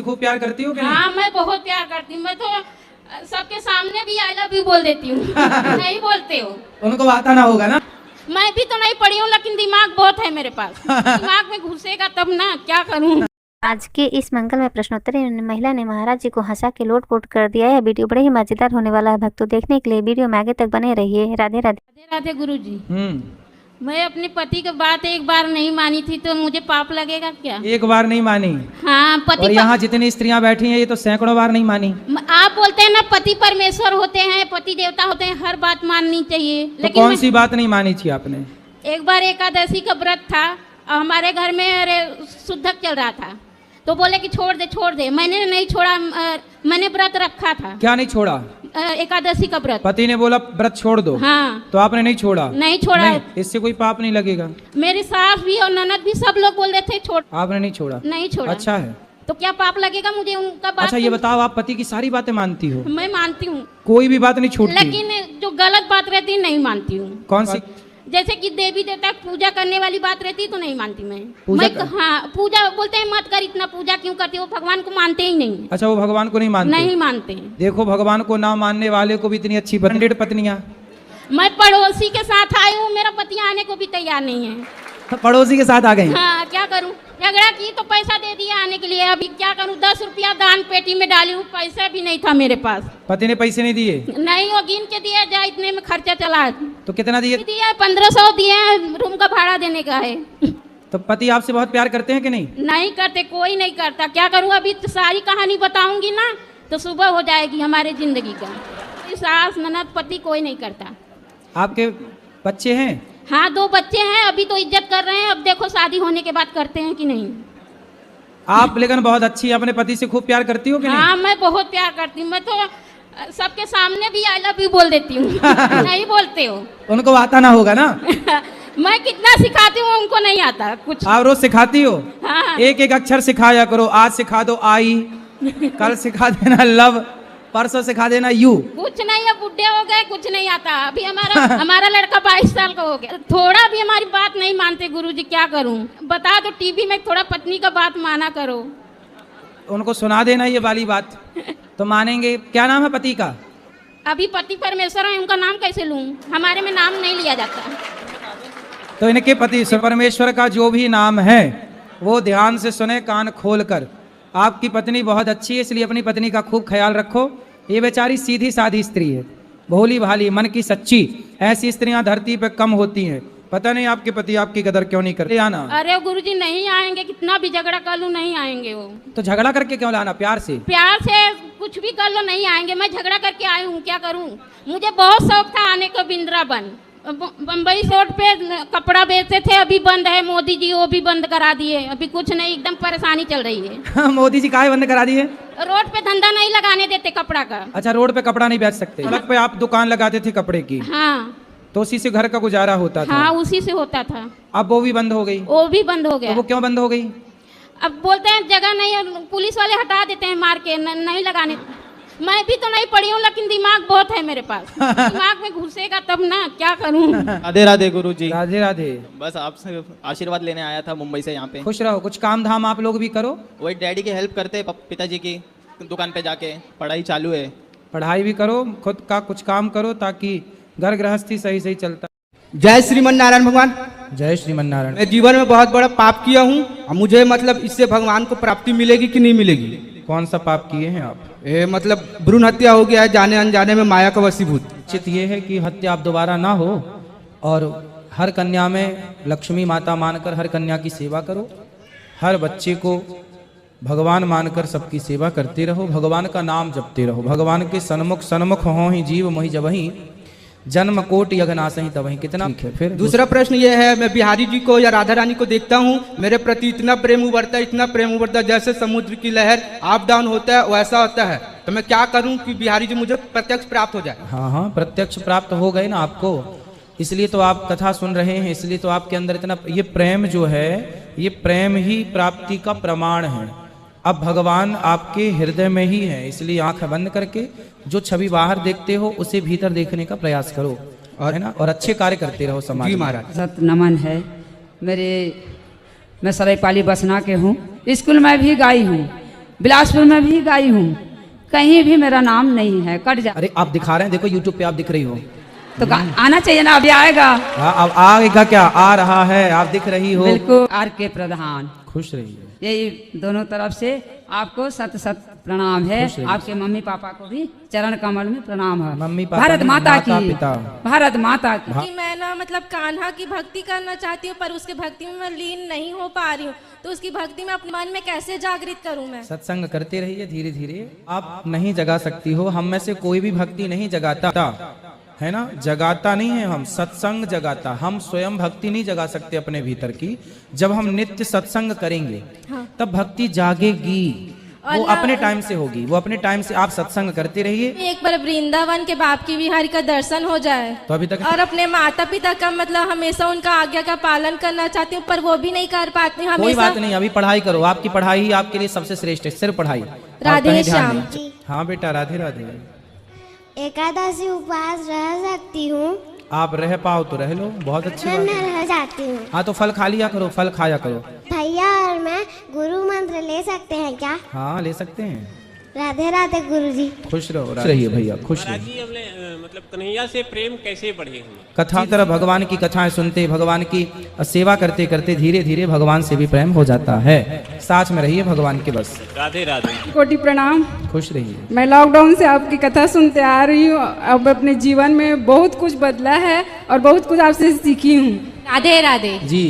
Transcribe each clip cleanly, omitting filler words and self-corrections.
खूब प्यार करती हो कि नहीं? हाँ मैं बहुत प्यार करती हूँ। मैं तो सबके सामने भी आई लव यू बोल देती हूँ। नहीं बोलते हो? उनको आता ना होगा ना। मैं भी तो नहीं पढ़ी हूँ लेकिन दिमाग बहुत है मेरे पास। दिमाग में घुसेगा तब ना, क्या करूँ। आज के इस मंगल में प्रश्नोत्तरी में महिला ने महाराज जी को हंसा के लोट-पोट कर दिया। यह वीडियो बड़े ही मजेदार होने वाला है। भक्तों, देखने के लिए वीडियो में आगे तक बने रहिए। राधे राधे। राधे राधे गुरुजी। मैं अपने पति की बात एक बार नहीं मानी थी तो मुझे पाप लगेगा क्या? एक बार नहीं मानी? हाँ पति। और यहाँ जितनी स्त्रियां बैठी हैं ये तो सैकड़ों बार नहीं मानी। आप बोलते हैं ना पति परमेश्वर होते हैं, पति देवता होते हैं, हर बात माननी चाहिए। तो लेकिन कौन सी बात नहीं मानी थी आपने? एक बार एकादशी का व्रत था और हमारे घर में अरे शुद्धक चल रहा था तो बोले कि छोड़ दे छोड़ दे। मैंने नहीं छोड़ा। मैंने व्रत रखा था। क्या नहीं छोड़ा? एकादशी का व्रत। पति ने बोला व्रत छोड़ दो। हाँ। तो आपने नहीं छोड़ा? नहीं छोड़ा। नहीं, इससे कोई पाप नहीं लगेगा। मेरी सास भी और ननद भी सब लोग बोल रहे थे छोड़। आपने नहीं छोड़ा? नहीं छोड़ा। अच्छा है। तो क्या पाप लगेगा मुझे उनका बात? अच्छा ये बताओ, आप पति की सारी बातें मानती हो? मैं मानती हूँ। कोई भी बात नहीं छूटती? लेकिन जो गलत बात रहती है नहीं मानती हूँ। कौन सी? जैसे कि देवी देवता की पूजा करने वाली बात रहती है तो नहीं मानती मैं। हाँ पूजा बोलते हैं मत कर, इतना पूजा क्यों करती हो? भगवान को मानते ही नहीं। अच्छा वो भगवान को नहीं मानते? नहीं मानते। देखो भगवान को ना मानने वाले को भी इतनी अच्छी ब्रांडेड पत्नियां। मैं पड़ोसी के साथ आई हूँ, मेरा पति आने को भी तैयार नहीं है। पड़ोसी के साथ आ गई? हाँ क्या करूँ, झगड़ा की तो पैसा दे दिया आने के लिए। अभी क्या करूँ, 10 रुपया दान पेटी में डाली हूँ, पैसा भी नहीं था मेरे पास। पति ने पैसे नहीं दिए? नहीं, वो गिन के दिया जाए इतने में खर्चा चला। तो कितना दिए? 1500 दिए, रूम का भाड़ा देने का है। तो पति आपसे बहुत प्यार करते हैं कि नहीं? नहीं करते, कोई नहीं करता। क्या करूँ, अभी तो सारी कहानी बताऊंगी ना तो सुबह हो जाएगी हमारे जिंदगी का। सास ननद पति कोई नहीं करता। आपके बच्चे हैं? हाँ 2 बच्चे हैं, अभी तो इज्जत कर रहे हैं। अब देखो शादी होने के बाद करते हैं कि नहीं। आप लेकिन बहुत अच्छी, अपने पति से खूब प्यार करती हो कि नहीं? हाँ मैं बहुत प्यार करती हूँ। मैं तो सबके सामने भी आई लव यू बोल देती हूँ। नहीं बोलते हो? उनको आता ना होगा ना। मैं कितना सिखाती हूँ उनको नहीं आता कुछ। आप रोज सिखाती हो? हाँ। एक एक अक्षर सिखाया करो। आज सिखा दो आई, कल सिखा देना लव, परसों सिखा देना यू। कुछ नहीं है, बुढ़े हो गए, कुछ नहीं आता। अभी हमारा लड़का 22 साल का हो गया, थोड़ा भी हमारी बात नहीं मानते। गुरुजी क्या करूं बता दो, टीवी में थोड़ा पत्नी का बात माना करो। उनको सुना देना ये वाली बात तो मानेंगे। क्या नाम है पति का? अभी पति परमेश्वर है, उनका नाम कैसे लूं? हमारे में नाम नहीं लिया जाता। तो इनके पति परमेश्वर का जो भी नाम है वो ध्यान से सुने, कान खोल कर। आपकी पत्नी बहुत अच्छी है, इसलिए अपनी पत्नी का खूब ख्याल रखो। ये बेचारी सीधी साधी स्त्री है, भोली भाली, मन की सच्ची। ऐसी स्त्रियां धरती पे कम होती हैं। पता नहीं आपके पति आपकी कदर क्यों नहीं करते। आना। अरे गुरुजी नहीं आएंगे, कितना भी झगड़ा कर लूं नहीं आएंगे वो। तो झगड़ा करके क्यों लाना? प्यार से। प्यार से कुछ भी कर लो नहीं आएंगे। मैं झगड़ा करके आई हूँ, क्या करूँ। मुझे बहुत शौक था आने को वृंदावन। बम्बई रोड पे कपड़ा बेचते थे, अभी बंद है। मोदी जी वो भी बंद करा दिए। अभी कुछ नहीं, एकदम परेशानी चल रही है। मोदी जी काहे बंद करा दिए? रोड पे धंधा नहीं लगाने देते कपड़ा का। अच्छा रोड पे कपड़ा नहीं बेच सकते। सड़क पे आप दुकान लगाते थे कपड़े की? हाँ। तो उसी से घर का गुजारा होता था? हाँ उसी से होता था। अब वो भी बंद हो गई? वो भी बंद हो गया। तो वो क्यों बंद हो गई? अब बोलते हैं जगह नहीं है, पुलिस वाले हटा देते हैं मार के, नहीं लगाने। मैं भी तो नहीं पढ़ी हूँ लेकिन दिमाग बहुत है मेरे पास। दिमाग में घुसेगा तब ना, क्या करूँ। राधे राधे गुरुजी। राधे राधे। बस आपसे आशीर्वाद लेने आया था मुंबई से यहाँ पे। खुश रहो। कुछ काम धाम आप लोग भी करो। वही डैडी की हेल्प करते, पिताजी की दुकान पे जाके। पढ़ाई चालू है। पढ़ाई भी करो, खुद का कुछ काम करो ताकि घर गृहस्थी सही सही चलता। जय श्रीमन नारायण भगवान। जय श्रीमन नारायण। मैं जीवन में बहुत बड़ा पाप किया हूँ, मुझे मतलब इससे भगवान को प्राप्ति मिलेगी कि नहीं मिलेगी? कौन सा पाप किए हैं आप? मतलब भ्रूण हत्या हो गया है, जाने अनजाने में माया का वशीभूत। उचित ये है कि हत्या आप दोबारा ना हो और हर कन्या में लक्ष्मी माता मानकर हर कन्या की सेवा करो। हर बच्चे को भगवान मानकर सबकी सेवा करते रहो। भगवान का नाम जपते रहो। भगवान के सन्मुख सन्मुख हो ही जीव मोहि जबहि, जन्म कोट यज्ञनासहि तबहि। कितना ठीक है। फिर दूसरा प्रश्न ये है, मैं बिहारी जी को या राधा रानी को देखता हूँ, मेरे प्रति इतना प्रेम उभरता है, इतना प्रेम उभरता है, जैसे समुद्र की लहर अप डाउन होता है वैसा होता है। तो मैं क्या करूँ कि बिहारी जी मुझे प्रत्यक्ष प्राप्त हो जाए? हाँ हाँ, प्रत्यक्ष प्राप्त हो गए ना आपको, इसलिए तो आप कथा सुन रहे हैं। इसलिए तो आपके अंदर इतना ये प्रेम जो है, ये प्रेम ही प्राप्ति का प्रमाण है। अब भगवान आपके हृदय में ही है, इसलिए आंख बंद करके जो छवि बाहर देखते हो उसे भीतर देखने का प्रयास करो, और है ना, और अच्छे कार्य करते रहो समाज में। महाराज सत नमन है। मैं सरायपाली बसना के हूँ। स्कूल में भी गाई हूँ। बिलासपुर में भी गाई हूँ, कहीं भी मेरा नाम नहीं है, कट जा। अरे आप दिखा रहे हैं, देखो यूट्यूब पे आप दिख रही हो। तो आना चाहिए ना, अभी आएगा। हाँ अब आएगा क्या, आ रहा है, आप दिख रही हो। बिल्कुल। आर के प्रधान, खुश रहिए। यही दोनों तरफ से आपको सत सत प्रणाम है। आपके मम्मी पापा को भी चरण कमल में प्रणाम है। मम्मी पापा भारत माता की, पिता। भारत माता की। कि मैं ना मतलब कान्हा की भक्ति करना चाहती हूँ, पर उसके भक्ति में मैं लीन नहीं हो पा रही हूँ, तो उसकी भक्ति में अपने मन में कैसे जागृत करूँ मैं? सत्संग करते रहिए, धीरे धीरे आप नहीं जगा सकती हो। हम में से कोई भी भक्ति नहीं जगाता है ना, जगाता नहीं है, हम सत्संग जगाता। हम स्वयं भक्ति नहीं जगा सकते अपने भीतर की। जब हम नित्य सत्संग करेंगे तब भक्ति जागेगी, वो अपने टाइम से होगी, वो अपने टाइम से। आप सत्संग करते रहिए। एक बार वृंदावन के बाप की बिहारी का दर्शन हो जाए तो अभी तक और अपने माता पिता का मतलब हमेशा उनका आज्ञा का पालन करना चाहती हूँ, पर वो भी नहीं कर पाती हूँ। कोई हमेशा बात नहीं, अभी पढ़ाई करो, आपकी पढ़ाई ही आपके लिए सबसे श्रेष्ठ है, सिर्फ पढ़ाई। और राधे कहीं ध्यान श्याम नहीं। हाँ बेटा, राधे राधे। एकादशी उपवास रह सकती हूँ? आप रह पाओ तो रह लो, बहुत अच्छी बात मैं है। रह जाती हूँ। हाँ तो फल खा लिया करो, फल खाया करो। भैया और मैं गुरु मंत्र ले सकते हैं क्या? हाँ ले सकते हैं। राधे राधे गुरुजी। खुश रहो, रहिए भैया, खुश रहिए। जी हमने मतलब कन्हैया से प्रेम कैसे बढ़े हम? कथा की तरह भगवान की कथाएं सुनते, भगवान की सेवा करते करते धीरे धीरे भगवान से भी प्रेम हो जाता है। साथ में रहिए भगवान के बस। राधे राधे। कोटि प्रणाम। खुश रहिए। मैं लॉकडाउन से आपकी कथा सुनते आ रही हूँ, अब अपने जीवन में बहुत कुछ बदला है और बहुत कुछ आपसे सीखी हूँ। राधे राधे जी।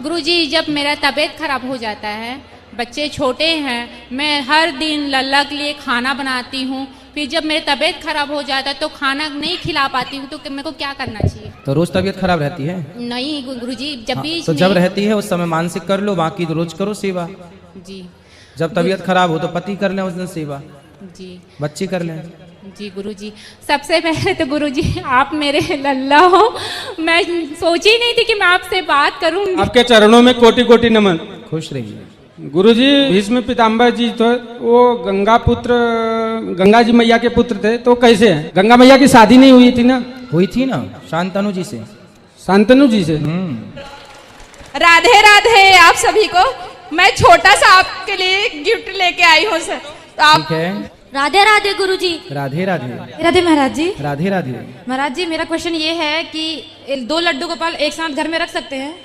गुरुजी, जब मेरा तबीयत खराब हो जाता है, बच्चे छोटे हैं, मैं हर दिन लल्ला के लिए खाना बनाती हूँ, फिर जब मेरी तबीयत खराब हो जाता है तो खाना नहीं खिला पाती हूँ, तो मेरे को क्या करना चाहिए? तो रोज तबीयत खराब रहती है? नहीं गुरुजी, जब भी तो जब रहती है उस समय मानसिक कर लो, बाकी तो रोज करो सेवा। जी। जब तबीयत खराब हो तो पति कर लें उस दिन सेवा, जी बच्चे कर लें। जी गुरुजी, सबसे पहले तो गुरुजी आप मेरे लल्ला हो, मैं सोची ही नहीं थी कि मैं आपसे बात करूंगी। आपके चरणों में कोटि कोटि नमन। खुश रहिए। गुरुजी, भीष्म पिताम्बर जी तो वो गंगा जी मैया के पुत्र थे, तो कैसे हैं? गंगा मैया की शादी नहीं हुई थी ना? हुई थी ना, शांतनु जी से। शांतनु जी से। राधे राधे आप सभी को। मैं छोटा सा आपके लिए गिफ्ट लेके आई हूँ सर, तो आप। ठीक है। राधे राधे गुरुजी। राधे राधे। राधे महाराज जी। राधे राधे। महाराज जी, मेरा क्वेश्चन ये है कि 2 लड्डू गोपाल एक साथ घर में रख सकते हैं?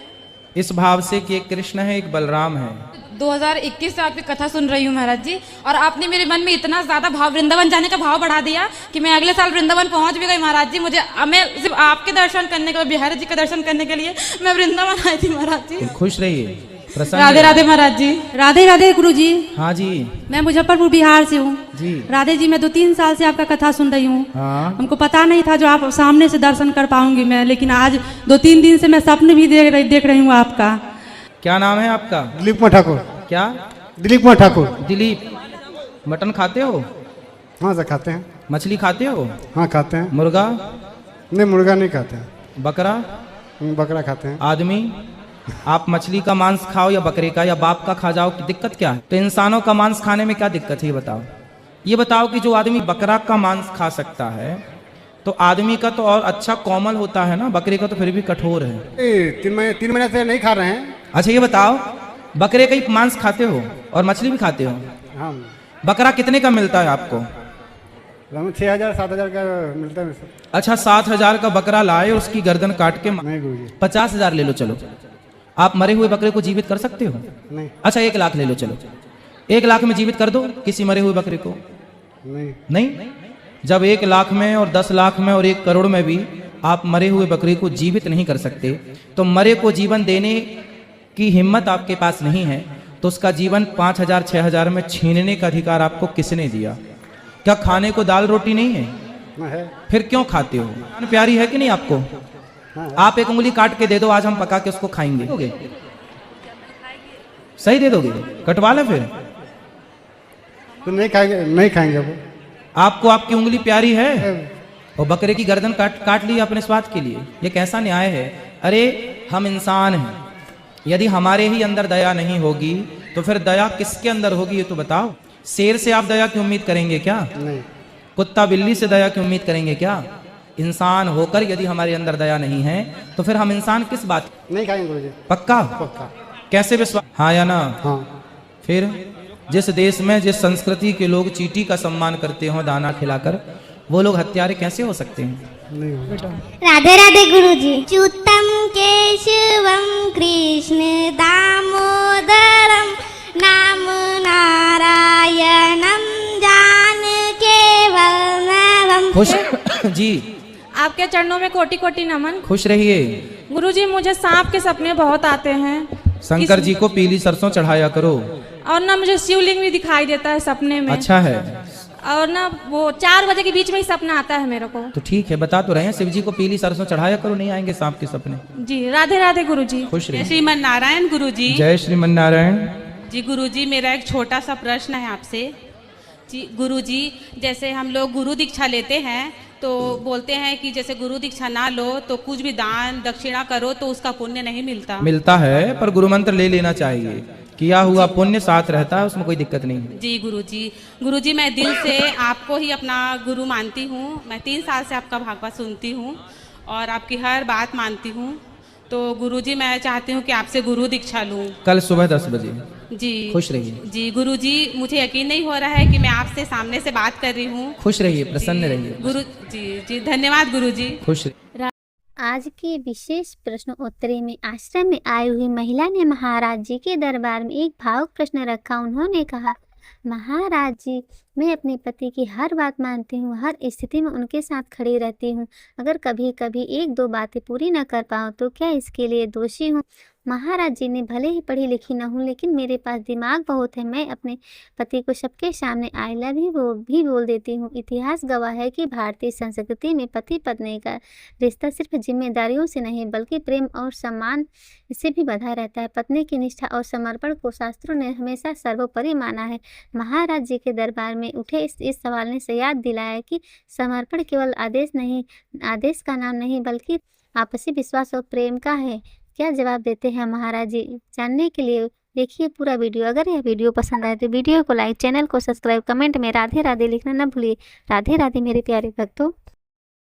इस भाव से कि एक कृष्ण है एक बलराम है। 2021 से आपकी कथा सुन रही हूँ महाराज जी, और आपने मेरे मन में इतना ज्यादा भाव, वृंदावन जाने का भाव बढ़ा दिया कि मैं अगले साल वृंदावन पहुंच भी गई महाराज जी। मैं सिर्फ आपके दर्शन करने के लिए, बिहारी जी के दर्शन करने के लिए मैं वृंदावन आई थी महाराज जी। खुश रहिए, प्रसन्न। राधे राधे महाराज जी। राधे राधे गुरु जी। हाँ जी। मैं मुजफ्फरपुर बिहार से हूँ जी। राधे जी, मैं 2-3 साल से आपका कथा सुन रही हूँ। हाँ। हमको पता नहीं था जो आप सामने से दर्शन कर पाऊंगी मैं, लेकिन आज 2-3 दिन से मैं सपने भी देख रही हूँ आपका। क्या नाम है आपका? दिलीप कुमार ठाकुर। क्या? दिलीप कुमार ठाकुर। दिलीप। मटन खाते हो? हाँ सर, खाते हैं। मछली खाते हो? हाँ खाते हैं। मुर्गा? नहीं, मुर्गा नहीं खाते हैं। बकरा? बकरा खाते हैं। आदमी? आप मछली का मांस खाओ या बकरे का या बाप का खा जाओ, की दिक्कत क्या है? तो इंसानों का मांस खाने में क्या दिक्कत है ये बताओ। ये बताओ कि जो आदमी बकरा का मांस खा सकता है तो आदमी का तो और अच्छा कोमल होता है ना, बकरे का तो फिर भी कठोर है। 3 महीने से नहीं खा रहे हैं। अच्छा ये बताओ, बकरे का ही मांस खाते हो और मछली भी खाते हो? हाँ। बकरा कितने का मिलता है आपको? 6,000-7,000 का मिलता है। अच्छा 7,000 का बकरा लाए, उसकी गर्दन काट के 50,000 ले लो। चलो, आप मरे हुए बकरे को जीवित कर सकते हो? नहीं। अच्छा 1 लाख ले लो, चलो 1 लाख में जीवित कर दो किसी मरे हुए बकरे को। नहीं। जब 1 लाख में और 10 लाख में और 1 करोड़ में भी आप मरे हुए बकरे को जीवित नहीं कर सकते, तो मरे को जीवन देने की हिम्मत आपके पास नहीं है, तो उसका जीवन 5,000-6,000 में छीनने का अधिकार आपको किसने दिया? क्या खाने को दाल रोटी नहीं है? फिर क्यों खाते हो? प्यारी है कि नहीं आपको? आप 1 उंगली काट के दे दो, आज हम पका के उसको खाएंगे। सही दे दोगे? कटवा ले फिर। तो नहीं खाएंगे वो। आपको आपकी उंगली प्यारी है और बकरे की गर्दन काट ली अपने स्वाद के लिए, ये कैसा न्याय है? अरे हम इंसान हैं, यदि हमारे ही अंदर दया नहीं होगी तो फिर दया किसके अंदर होगी ये तो बताओ। शेर से आप दया की उम्मीद करेंगे क्या? नहीं। कुत्ता बिल्ली से दया की उम्मीद करेंगे क्या? इंसान होकर यदि हमारे अंदर दया नहीं है तो फिर हम इंसान किस बात? नहीं खाएंगे गुरुजी। पक्का? पक्का। कैसे विश्वास? हाँ या ना? हाँ। फिर जिस देश में जिस संस्कृति के लोग चींटी का सम्मान करते हो दाना खिलाकर, वो लोग हत्यारे कैसे हो सकते हैं? राधे राधे गुरुजी। च्युतम केशवम कृष्ण दामोदरम नाम नारायणम जानके वल्लभम। खुश जी, आपके चरणों में कोटि कोटि नमन। खुश रहिए। गुरुजी, मुझे सांप के सपने बहुत आते हैं। शंकर जी को पीली सरसों चढ़ाया करो। और ना मुझे शिवलिंग भी दिखाई देता है सपने में। अच्छा है। और ना वो 4 बजे के बीच में ही सपना आता है मेरे को। तो ठीक है, बता तो रहे हैं, शिव जी को पीली सरसों चढ़ाया करो, नहीं आएंगे सांप के सपने। जी राधे राधे गुरुजी। खुश रहिए। श्रीमन नारायण गुरुजी। जय श्रीमन नारायण। जी गुरुजी, मेरा एक छोटा सा प्रश्न है आपसे। जी गुरुजी, जैसे हम लोग गुरु दीक्षा लेते हैं तो बोलते हैं कि जैसे गुरु दीक्षा ना लो तो कुछ भी दान दक्षिणा करो तो उसका पुण्य नहीं मिलता। मिलता है, पर गुरु मंत्र ले लेना चाहिए, किया हुआ पुण्य साथ रहता है, उसमें कोई दिक्कत नहीं है। जी गुरुजी, मैं दिल से आपको ही अपना गुरु मानती हूँ। मैं 3 साल से आपका भागवत सुनती हूँ और आपकी हर बात मानती हूँ। तो गुरुजी, मैं चाहती हूँ कि आपसे गुरु दीक्षा लूँ कल सुबह 10 बजे। जी खुश रहिए। जी गुरुजी, मुझे यकीन नहीं हो रहा है कि मैं आपसे सामने से बात कर रही हूँ। खुश रहिए, प्रसन्न रहिए। जी धन्यवाद गुरुजी। खुश रहिए। आज के विशेष प्रश्न उत्तरी में आश्रम में आई हुई महिला ने महाराज जी के दरबार में एक भावुक प्रश्न रखा। उन्होंने कहा, महाराज जी, मैं अपने पति की हर बात मानती हूँ, हर स्थिति में उनके साथ खड़ी रहती हूँ। अगर कभी कभी 1-2 बातें पूरी न कर पाऊँ तो क्या इसके लिए दोषी हूँ? महाराज जी ने भले ही पढ़ी लिखी न हूँ, लेकिन मेरे पास दिमाग बहुत है। मैं अपने पति को सबके सामने आई लव यू भी बोल देती हूँ। इतिहास गवाह है कि भारतीय संस्कृति में पति पत्नी का रिश्ता सिर्फ जिम्मेदारियों से नहीं बल्कि प्रेम और सम्मान से भी बंधा रहता है। पत्नी की निष्ठा और समर्पण को शास्त्रों ने हमेशा सर्वोपरि माना है। महाराज जी के दरबार में उठे इस सवाल ने से याद दिलाया कि समर्पण केवल आदेश का नाम नहीं बल्कि आपसी विश्वास और प्रेम का है। क्या जवाब देते हैं महाराज जी? जानने के लिए देखिए पूरा वीडियो। अगर यह वीडियो पसंद आए तो वीडियो को लाइक, चैनल को सब्सक्राइब, कमेंट में राधे राधे लिखना न भूलिए। राधे राधे मेरे प्यारे भक्तों।